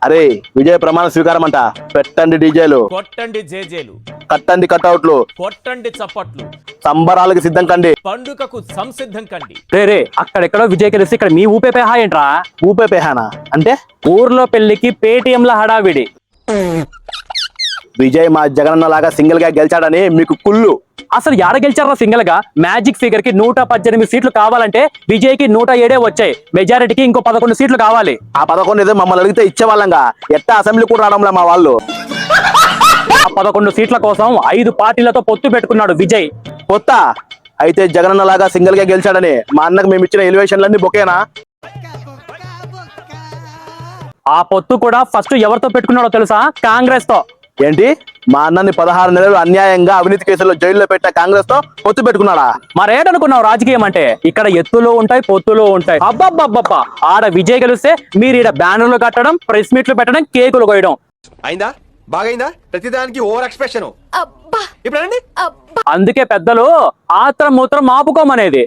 అరే విజయ ప్రమాణ స్వీకారం అంట. పెట్టండి డీజేలు, కొట్టండి జేజేలు, కట్టండి కట్అవుట్లు, కొట్టండి చప్పట్లు, సంబరాలకు సిద్ధం కండి. పండుగకు సంసిద్ధం కండి. రే అక్కడెక్కడో విజయ్ కలిసి ఇక్కడ మీ ఊపే హాయ్ ఏంట్రా? ఊపే పేహానా అంటే? ఊర్లో పెళ్లికి పేటిఎం ల హడావిడి. విజయ్ మా జగనన్న లాగా సింగిల్ గా గెలిచాడని మీకు కుళ్ళు. అసలు ఎడ గెలిచారా సింగల్ గా? మ్యాజిక్ ఫిగర్ కి 118 సీట్లు కావాలంటే విజయ్ కి 107 వచ్చాయి. మెజారిటీకి ఇంకో 11 సీట్లు కావాలి. ఆ 11 ఏదో మమ్మల్ని అడిగితే ఇచ్చేవాళ్ళంగా. ఎట్టా అసెంబ్లీ కూడా రావడంలే మా వాళ్ళు. ఆ 11 సీట్ల కోసం 5 పార్టీలతో పొత్తు పెట్టుకున్నాడు విజయ్. కొత్త అయితే జగనన్న లాగా సింగిల్ గా గెలిచాడని మా అన్నకు మేము ఇచ్చిన ఎలివేషన్లన్నీ బొకేనా? ఆ పొత్తు కూడా ఫస్ట్ ఎవరితో పెట్టుకున్నాడో తెలుసా? కాంగ్రెస్ తో. ఏంటి, మా అన్నని 16 నెలలు అన్యాయంగా అవినీతి కేసుల్లో జైల్లో పెట్టిన కాంగ్రెస్ తో పొత్తు పెట్టుకున్నాడా? మరేటనుకున్నావు రాజకీయం అంటే? ఇక్కడ ఎత్తులు ఉంటాయి, పొత్తులు ఉంటాయి. అబ్బబ్బబ్బబ్బా, ఆడ విజయ్ గెలిస్తే మీరు ఈడ బ్యానర్లు కట్టడం, ప్రెస్ మీట్లు పెట్టడం, కేకులు కోయడం. అయిందా? బాగైందా? ప్రతిదానికి ఓవర్ ఎక్స్ప్రెషన్. ఇప్పుడు అందుకే పెద్దలు ఆత్రం మూత్రం ఆపుకోమనేది.